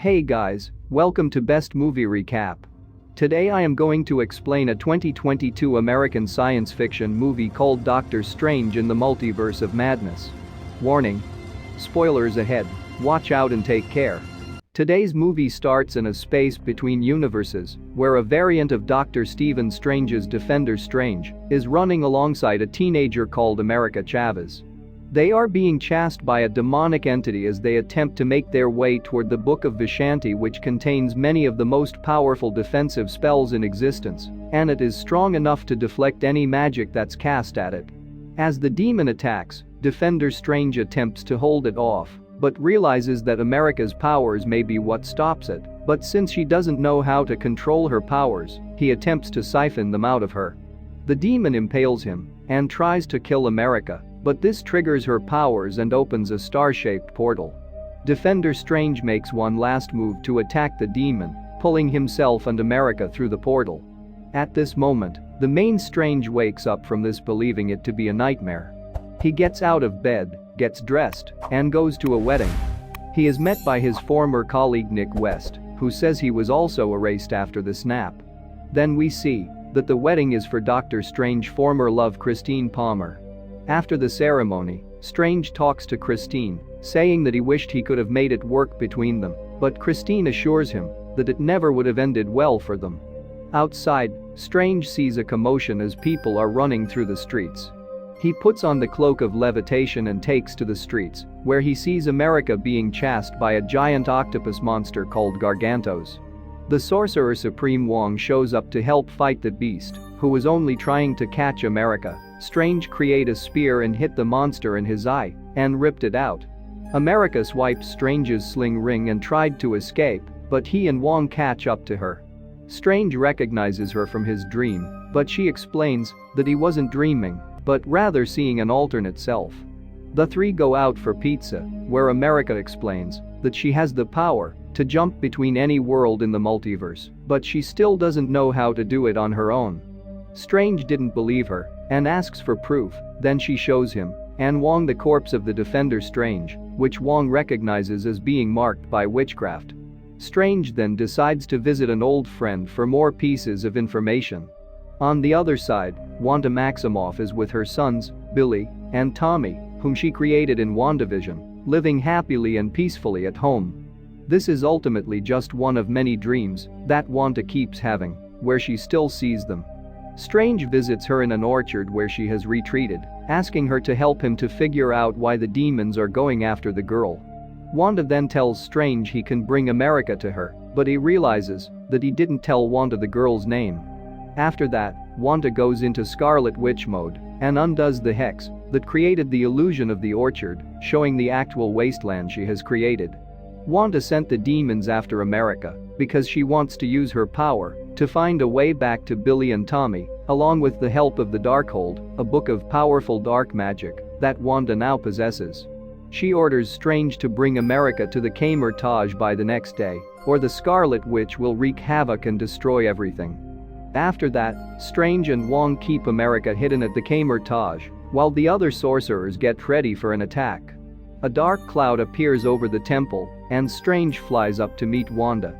Hey guys, welcome to Best Movie Recap. Today I am going to explain a 2022 American science fiction movie called Doctor Strange in the Multiverse of Madness. Warning. Spoilers ahead, watch out and take care. Today's movie starts in a space between universes, where a variant of Dr. Stephen Strange's Defender Strange is running alongside a teenager called America Chavez. They are being chased by a demonic entity as they attempt to make their way toward the Book of Vishanti, which contains many of the most powerful defensive spells in existence, and it is strong enough to deflect any magic that's cast at it. As the demon attacks, Defender Strange attempts to hold it off, but realizes that America's powers may be what stops it, but since she doesn't know how to control her powers, he attempts to siphon them out of her. The demon impales him and tries to kill America, but this triggers her powers and opens a star-shaped portal. Defender Strange makes one last move to attack the demon, pulling himself and America through the portal. At this moment, the main Strange wakes up from this, believing it to be a nightmare. He gets out of bed, gets dressed, and goes to a wedding. He is met by his former colleague Nick West, who says he was also erased after the snap. Then we see that the wedding is for Doctor Strange's former love Christine Palmer. After the ceremony, Strange talks to Christine, saying that he wished he could have made it work between them, but Christine assures him that it never would have ended well for them. Outside, Strange sees a commotion as people are running through the streets. He puts on the cloak of levitation and takes to the streets, where he sees America being chased by a giant octopus monster called Gargantos. The Sorcerer Supreme Wong shows up to help fight the beast, who was only trying to catch America. Strange created a spear and hit the monster in his eye and ripped it out. America swiped Strange's sling ring and tried to escape, but he and Wong catch up to her. Strange recognizes her from his dream, but she explains that he wasn't dreaming, but rather seeing an alternate self. The three go out for pizza, where America explains that she has the power to jump between any world in the multiverse, but she still doesn't know how to do it on her own. Strange didn't believe her and asks for proof, then she shows him and Wong the corpse of the Defender Strange, which Wong recognizes as being marked by witchcraft. Strange then decides to visit an old friend for more pieces of information. On the other side, Wanda Maximoff is with her sons, Billy and Tommy, whom she created in WandaVision, living happily and peacefully at home. This is ultimately just one of many dreams that Wanda keeps having, where she still sees them. Strange visits her in an orchard where she has retreated, asking her to help him to figure out why the demons are going after the girl. Wanda then tells Strange he can bring America to her, but he realizes that he didn't tell Wanda the girl's name. After that, Wanda goes into Scarlet Witch mode and undoes the hex that created the illusion of the orchard, showing the actual wasteland she has created. Wanda sent the demons after America because she wants to use her power to find a way back to Billy and Tommy, along with the help of the Darkhold, a book of powerful dark magic that Wanda now possesses. She orders Strange to bring America to the Camertage by the next day, or the Scarlet Witch will wreak havoc and destroy everything. After that, Strange and Wong keep America hidden at the Camertage, while the other sorcerers get ready for an attack. A dark cloud appears over the temple, and Strange flies up to meet Wanda.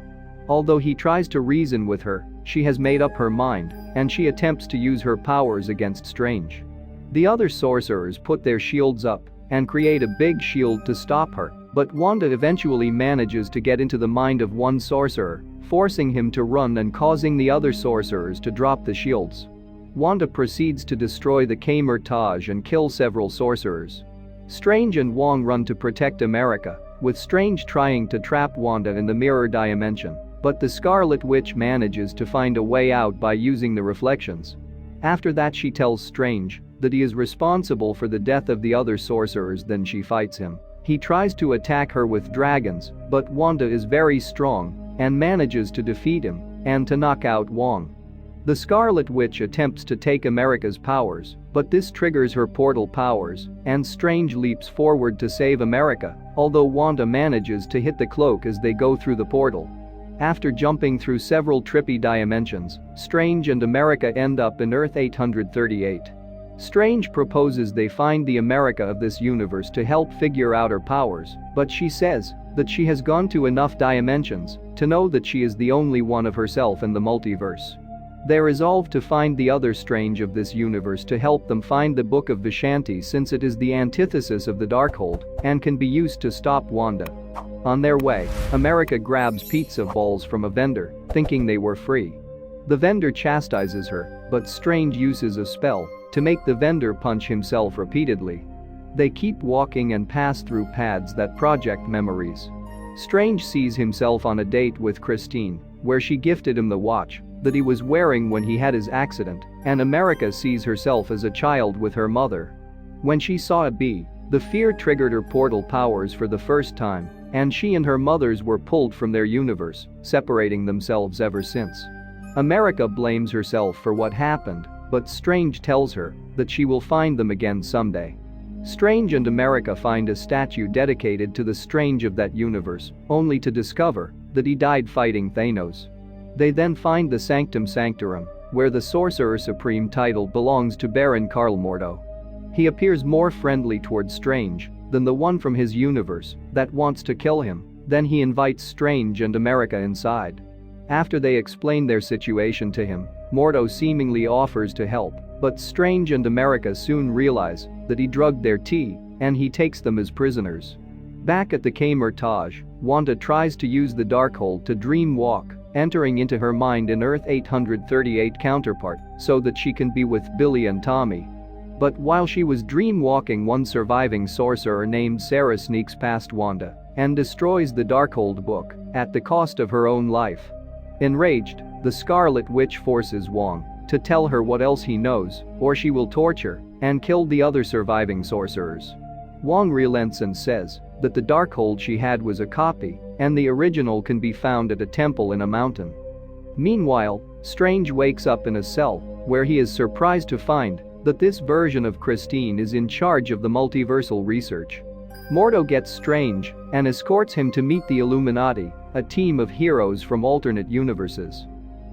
Although he tries to reason with her, she has made up her mind, and she attempts to use her powers against Strange. The other sorcerers put their shields up and create a big shield to stop her, but Wanda eventually manages to get into the mind of one sorcerer, forcing him to run and causing the other sorcerers to drop the shields. Wanda proceeds to destroy the Camertage and kill several sorcerers. Strange and Wong run to protect America, with Strange trying to trap Wanda in the mirror dimension, but the Scarlet Witch manages to find a way out by using the reflections. After that, she tells Strange that he is responsible for the death of the other sorcerers, then she fights him. He tries to attack her with dragons, but Wanda is very strong and manages to defeat him and to knock out Wong. The Scarlet Witch attempts to take America's powers, but this triggers her portal powers, and Strange leaps forward to save America, although Wanda manages to hit the cloak as they go through the portal. After jumping through several trippy dimensions, Strange and America end up in Earth 838. Strange proposes they find the America of this universe to help figure out her powers, but she says that she has gone to enough dimensions to know that she is the only one of herself in the multiverse. They resolve to find the other Strange of this universe to help them find the Book of Vishanti, since it is the antithesis of the Darkhold and can be used to stop Wanda. On their way, America grabs pizza balls from a vendor, thinking they were free. The vendor chastises her, but Strange uses a spell to make the vendor punch himself repeatedly. They keep walking and pass through paths that project memories. Strange sees himself on a date with Christine, where she gifted him the watch that he was wearing when he had his accident, and America sees herself as a child with her mother. When she saw a bee, the fear triggered her portal powers for the first time, and she and her mothers were pulled from their universe, separating themselves ever since. America blames herself for what happened, but Strange tells her that she will find them again someday. Strange and America find a statue dedicated to the Strange of that universe, only to discover that he died fighting Thanos. They then find the Sanctum Sanctorum, where the Sorcerer Supreme title belongs to Baron Karl Mordo. He appears more friendly towards Strange than the one from his universe that wants to kill him. Then he invites Strange and America inside. After they explain their situation to him, Mordo seemingly offers to help, but Strange and America soon realize that he drugged their tea and he takes them as prisoners. Back at the Camertage, Wanda tries to use the Darkhold to dream walk, entering into her mind an Earth 838 counterpart so that she can be with Billy and Tommy. But while she was dream walking, one surviving sorcerer named Sarah sneaks past Wanda and destroys the Darkhold book at the cost of her own life. Enraged, the Scarlet Witch forces Wong to tell her what else he knows, or she will torture and kill the other surviving sorcerers. Wong relents and says that the Darkhold she had was a copy and the original can be found at a temple in a mountain. Meanwhile, Strange wakes up in a cell where he is surprised to find that this version of Christine is in charge of the multiversal research. Mordo gets Strange and escorts him to meet the Illuminati, a team of heroes from alternate universes.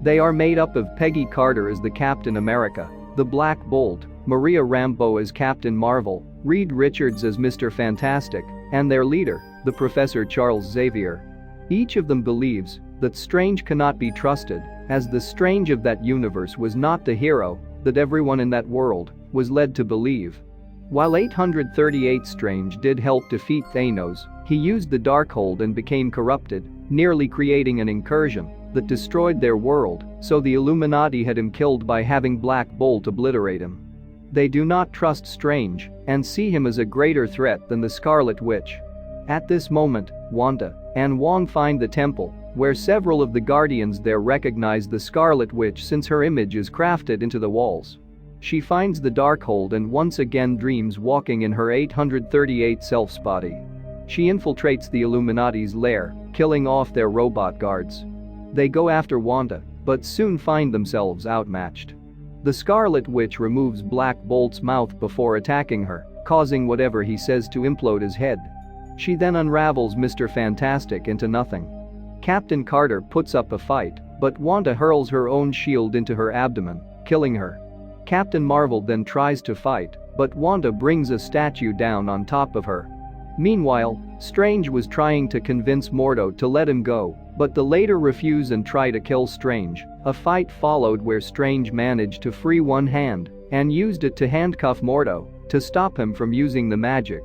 They are made up of Peggy Carter as the Captain America, the Black Bolt, Maria Rambeau as Captain Marvel, Reed Richards as Mr. Fantastic, and their leader, the Professor Charles Xavier. Each of them believes that Strange cannot be trusted, as the Strange of that universe was not the hero that everyone in that world was led to believe. While 838 Strange did help defeat Thanos, he used the Darkhold and became corrupted, nearly creating an incursion that destroyed their world, so the Illuminati had him killed by having Black Bolt obliterate him. They do not trust Strange and see him as a greater threat than the Scarlet Witch. At this moment, Wanda and Wong find the temple, where several of the Guardians there recognize the Scarlet Witch since her image is crafted into the walls. She finds the Darkhold and once again dreams walking in her 838 self's body. She infiltrates the Illuminati's lair, killing off their robot guards. They go after Wanda, but soon find themselves outmatched. The Scarlet Witch removes Black Bolt's mouth before attacking her, causing whatever he says to implode his head. She then unravels Mr. Fantastic into nothing. Captain Carter puts up a fight, but Wanda hurls her own shield into her abdomen, killing her. Captain Marvel then tries to fight, but Wanda brings a statue down on top of her. Meanwhile, Strange was trying to convince Mordo to let him go, but the latter refused and tried to kill Strange. A fight followed where Strange managed to free one hand and used it to handcuff Mordo to stop him from using the magic.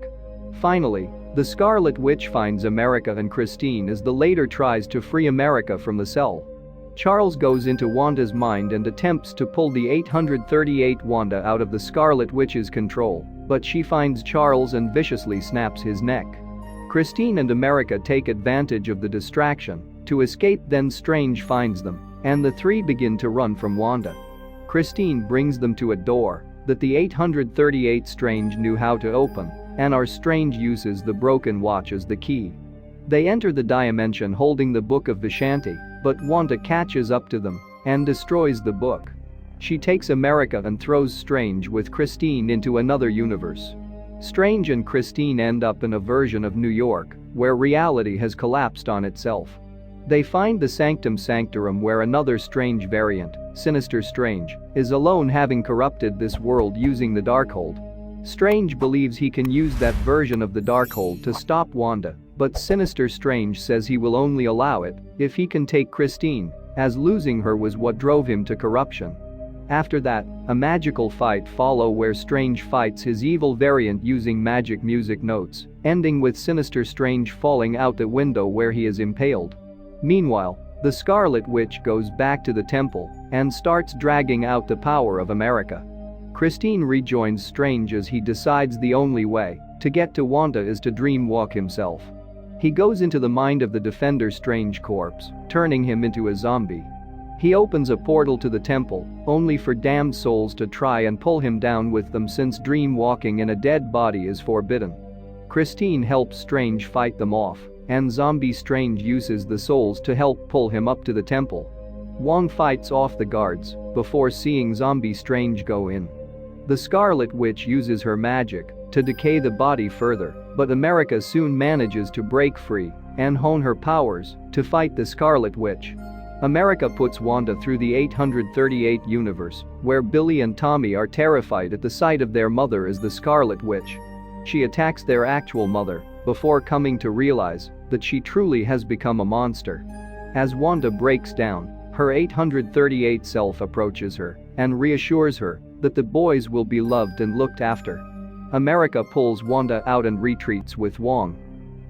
Finally, the Scarlet Witch finds America and Christine as the latter tries to free America from the cell. Charles goes into Wanda's mind and attempts to pull the 838 Wanda out of the Scarlet Witch's control, but she finds Charles and viciously snaps his neck. Christine and America take advantage of the distraction to escape, then Strange finds them, and the three begin to run from Wanda. Christine brings them to a door that the 838 Strange knew how to open, and our Strange uses the broken watch as the key. They enter the dimension holding the Book of Vishanti, but Wanda catches up to them and destroys the book. She takes America and throws Strange with Christine into another universe. Strange and Christine end up in a version of New York where reality has collapsed on itself. They find the Sanctum Sanctorum where another Strange variant, Sinister Strange, is alone, having corrupted this world using the Darkhold. Strange believes he can use that version of the Darkhold to stop Wanda, But Sinister Strange says he will only allow it if he can take Christine, as losing her was what drove him to corruption. After that, a magical fight follows where Strange fights his evil variant using magic music notes, ending with Sinister Strange falling out the window where he is impaled. Meanwhile, the Scarlet Witch goes back to the temple and starts dragging out the power of America. Christine rejoins Strange as he decides the only way to get to Wanda is to dreamwalk himself. He goes into the mind of the Defender Strange corpse, turning him into a zombie. He opens a portal to the temple, only for damned souls to try and pull him down with them since dreamwalking in a dead body is forbidden. Christine helps Strange fight them off, and Zombie Strange uses the souls to help pull him up to the temple. Wong fights off the guards before seeing Zombie Strange go in. The Scarlet Witch uses her magic to decay the body further, but America soon manages to break free and hone her powers to fight the Scarlet Witch. America puts Wanda through the 838 universe, where Billy and Tommy are terrified at the sight of their mother as the Scarlet Witch. She attacks their actual mother before coming to realize that she truly has become a monster. As Wanda breaks down, her 838 self approaches her and reassures her that the boys will be loved and looked after. America pulls Wanda out and retreats with Wong.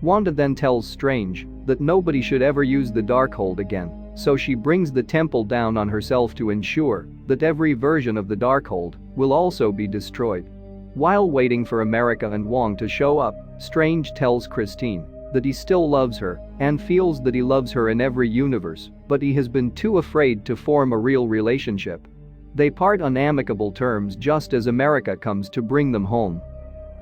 Wanda then tells Strange that nobody should ever use the Darkhold again, so she brings the temple down on herself to ensure that every version of the Darkhold will also be destroyed. While waiting for America and Wong to show up, Strange tells Christine that he still loves her and feels that he loves her in every universe, but he has been too afraid to form a real relationship. They part on amicable terms just as America comes to bring them home.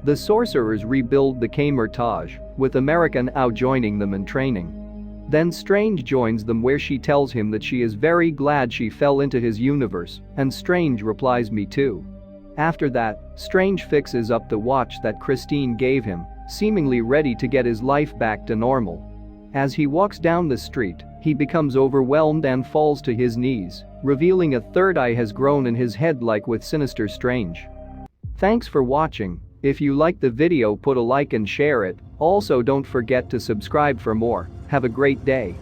The sorcerers rebuild the Camertage, with America now joining them in training. Then Strange joins them where she tells him that she is very glad she fell into his universe, and Strange replies, "Me too." After that, Strange fixes up the watch that Christine gave him, seemingly ready to get his life back to normal. As he walks down the street, he becomes overwhelmed and falls to his knees, revealing a third eye has grown in his head like with Sinister Strange. Thanks for watching. If you liked the video, put a like and share it. Also, don't forget to subscribe for more. Have a great day.